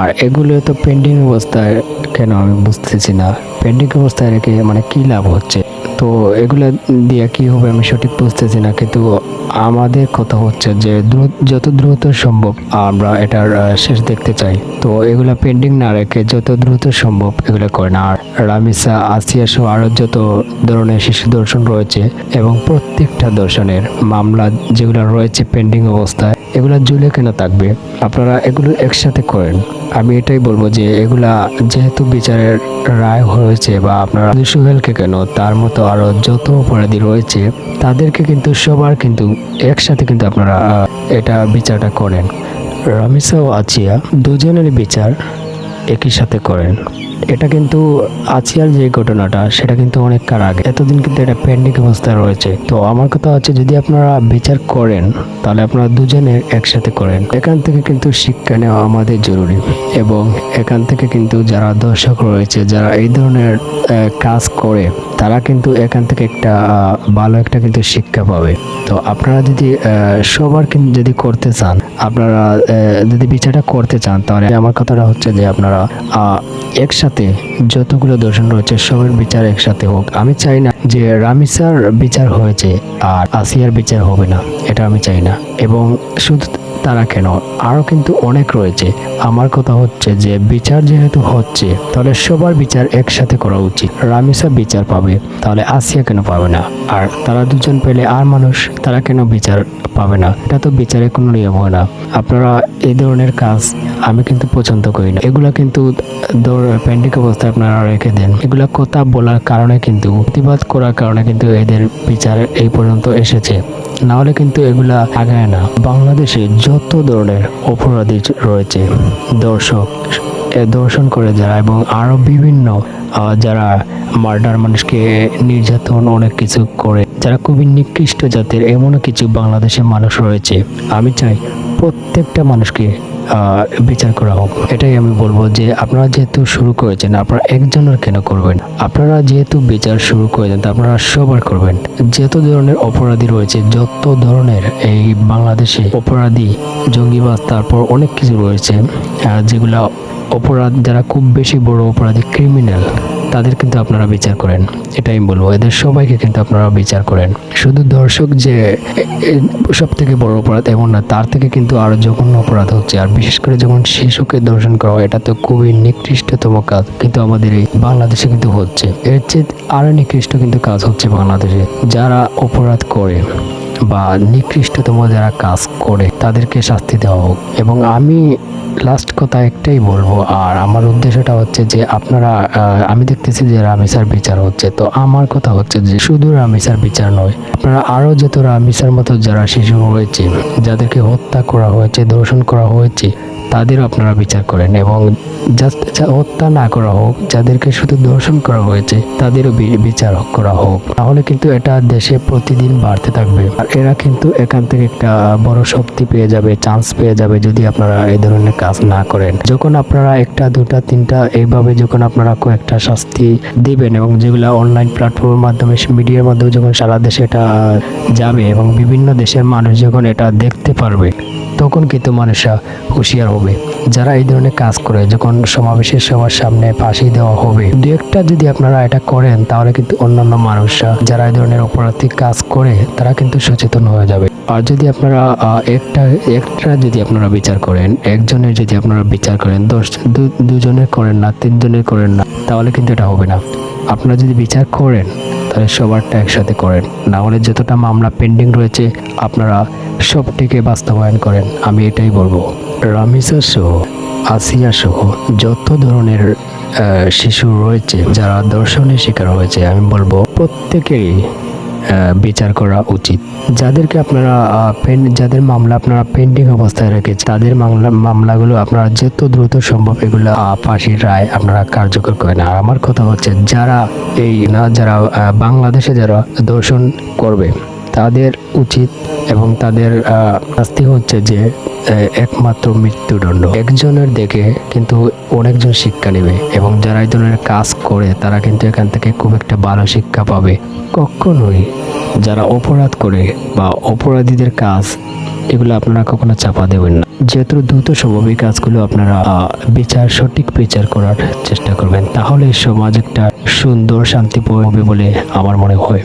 আর এগুলো তো পেন্ডিং অবস্থায় কেন আমি বুঝতেছি না। পেন্ডিং অবস্থায় রেখে মানে কি লাভ হচ্ছে? তো এগুলা দিয়ে কি হবে আমি সঠিক বুঝতেছি না, কিন্তু আমাদের কথা হচ্ছে যে যত দ্রুত সম্ভব আমরা এটার শেষ দেখতে চাই। তো এগুলা পেন্ডিং না রেখে যত দ্রুত সম্ভব এগুলো করেন। আর রামিসা, আসিয়া সহ আরো যত ধরনের শিশু দর্শন রয়েছে এবং প্রত্যেকটা দর্শনের মামলা যেগুলো রয়েছে পেন্ডিং অবস্থায়, এগুলা ঝুলে কেন থাকবে? আপনারা এগুলো একসাথে করেন। আমি এটাই বলবো যে এগুলা যেহেতু বিচারের রায় হয়েছে, বা আপনারা সোহেলকে কেন, তার মতো আরো যত অপরাধী রয়েছে তাদেরকে কিন্তু সবার কিন্তু একসাথে কিন্তু আপনারা এটা বিচারটা করেন। রামিসা ও আচিয়া দুজনের বিচার একই সাথে করেন। এটা কিন্তু আচিয়ার যে ঘটনাটা সেটা কিন্তু অনেক কার আগে, এতদিন কিন্তু এটা পেন্ডিং অবস্থায় রয়েছে। তো আমার কথা হচ্ছে যদি আপনারা বিচার করেন তাহলে আপনারা দুজনের একসাথে করেন। এখান থেকে কিন্তু শিক্ষা নেওয়া আমাদের জরুরি, এবং এখান থেকে কিন্তু যারা দর্শক রয়েছে, যারা এই ধরনের কাজ করে, তারা কিন্তু এখান থেকে একটা ভালো একটা কিন্তু শিক্ষা পাবে। তো আপনারা যদি সবার কিন্তু যদি করতে চান, আপনারা যদি বিচারটা করতে চান, তাহলে আমার কথাটা হচ্ছে যে আপনারা একসাথে যতগুলো দর্শন রয়েছে সবার বিচার একসাথে হোক। আমি চাই না যে রামিসার বিচার হয়েছে আর আসিয়ার বিচার হবে না, এটা আমি চাই না। এবং শুধু তারা কেন, আরো কিন্তু অনেক রয়েছে। আমার কথা হচ্ছে যে বিচার যেহেতু হচ্ছে তাহলে সবার বিচার একসাথে করা উচিত। রামিসা বিচার পাবে, তাহলে আসিয়া কেন পাবে না? আর তারা দুজন পেলে আর মানুষ তারা কেন বিচার পাবে না? এটা তো বিচারের কোনো নিয়ম হয় না। আপনারা এই ধরনের কাজ আমি কিন্তু পছন্দ করি না। এগুলা কিন্তু পেন্ডিং অবস্থায় আপনারা রেখে দেন। এগুলা কথা বলার কারণে কিন্তু, প্রতিবাদ করার কারণে কিন্তু এদের বিচার এই পর্যন্ত এসেছে, না হলে কিন্তু এগুলা আগায় না। বাংলাদেশে যত ধরনের অপরাধী রয়েছে, দর্শন করে যারা, এবং আরো বিভিন্ন যারা মার্ডার, মানুষকে নির্যাতন অনেক কিছু করে, যারা খুবই নিকৃষ্ট জাতের, এমনও কিছু বাংলাদেশে মানুষ রয়েছে। আমি চাই প্রত্যেকটা মানুষকে বিচার করা হোক। এটাই আমি বলবো যে আপনারা যেহেতু শুরু করেছেন, আপনারা একজনের কেন করবেন? আপনারা যেহেতু বিচার শুরু করেছেন, তা আপনারা সবার করবেন। যত ধরনের অপরাধী রয়েছে, যত ধরনের এই বাংলাদেশে অপরাধী, জঙ্গিবাজ, তারপর অনেক কিছু রয়েছে যেগুলা অপরাধ, যারা খুব বেশি বড় অপরাধী, ক্রিমিনাল, তাদের কিন্তু আপনারা বিচার করেন। এটাই আমি বলবো, এদের সবাইকে কিন্তু আপনারা বিচার করেন। শুধু দর্শক যে সব থেকে বড় অপরাধ এমন না, তার থেকে কিন্তু আরো জঘন্য অপরাধ হচ্ছে। আর বিশেষ করে যখন শিশুকে দর্শন করা হয়, এটা তো খুবই নিকৃষ্টতম কাজ, কিন্তু আমাদের এই বাংলাদেশে কিন্তু হচ্ছে। এর চেয়ে আরো নিকৃষ্ট কিন্তু কাজ হচ্ছে বাংলাদেশে। যারা অপরাধ করে বা নিকৃষ্টতম যারা কাজ করে তাদেরকে শাস্তি দেওয়া হোক। এবং আমি লাস্ট কথা একটাই বলবো, আর আমার উদ্দেশ্যটা হচ্ছে যে আপনারা, আমি দেখতেছি যে রামিসার বিচার হচ্ছে, তো আমার কথা হচ্ছে যে শুধু রামিসার বিচার নয়, আপনারা আরো যত রামিসার মতো যারা শিশু রয়েছে, যাদেরকে হত্যা করা হয়েছে, ধর্ষণ করা হয়েছে, তাদেরও আপনারা বিচার করেন। এবং জাস্ট হত্যা না করা হোক, যাদেরকে শুধু দর্শন করা হয়েছে তাদেরও বিচার করা হোক। তাহলে কিন্তু এটা দেশে প্রতিদিন বাড়তে থাকবে, আর এরা কিন্তু এখান থেকে একটা বড় শক্তি পেয়ে যাবে, চান্স পেয়ে যাবে যদি আপনারা এই ধরনের কাজ না করেন। যখন আপনারা একটা, দুটা, তিনটা এইভাবে যখন আপনারা কয়েকটা শাস্তি দিবেন, এবং যেগুলো অনলাইন প্ল্যাটফর্মের মাধ্যমে, মিডিয়ার মাধ্যমে যখন সারা দেশে এটা যাবে, এবং বিভিন্ন দেশের মানুষ যখন এটা দেখতে পারবে, তখন কিন্তু মানুষরা হুঁশিয়ার হবে। যারা এই ধরনের কাজ করে, যখন সমাবেশের সবার সামনে ফাঁসি দেওয়া হবে, দু একটা যদি আপনারা এটা করেন, তাহলে কিন্তু অন্যান্য মানুষরা যারা এই ধরনের অপরাধী কাজ করে, তারা কিন্তু সচেতন হয়ে যাবে। আর যদি আপনারা একটা যদি আপনারা বিচার করেন, একজনের যদি আপনারা বিচার করেন, দুজনের করেন না, তিনজনের করেন না, তাহলে কিন্তু এটা হবে না। আপনারা যদি বিচার করেন তাহলে সবারটা একসাথে করেন, না হলে যতটা মামলা পেন্ডিং রয়েছে আপনারা সবটিকে বাস্তবায়ন করেন। আমি এটাই বলবো। রামিসা সহ, আসিয়া সহ যত ধরনের শিশু রয়েছে যারা ধর্ষণের শিকার হয়েছে, আমি বলবো প্রত্যেকেরই বিচার করা উচিত। যাদেরকে আপনারা যাদের মামলা আপনারা পেন্ডিং অবস্থায় রেখেছেন, তাদের মামলাগুলো আপনারা যত দ্রুত সম্ভব এগুলো ফাঁসির রায় আপনারা কার্যকর করেন। আর আমার কথা হচ্ছে যারা যারা বাংলাদেশে যারা ধর্ষণ করবে, তাদের উচিত এবং তাদের শাস্তি হচ্ছে যে একমাত্র মৃত্যুদণ্ড। একজনের দেখে কিন্তু অনেকজন শিক্ষা নেবে, এবং যারা এই ধরনের কাজ করে তারা কিন্তু এখান থেকে খুব একটা ভালো শিক্ষা পাবে। কখনোই যারা অপরাধ করে বা অপরাধীদের কাজ এগুলো আপনারা কখনো চাপা দেবেন না। যেহেতু দ্রুত সম্ভব এই কাজগুলো আপনারা সঠিক বিচার করার চেষ্টা করবেন, তাহলে সমাজ একটা সুন্দর শান্তিপূর্ণ হবে বলে আমার মনে হয়।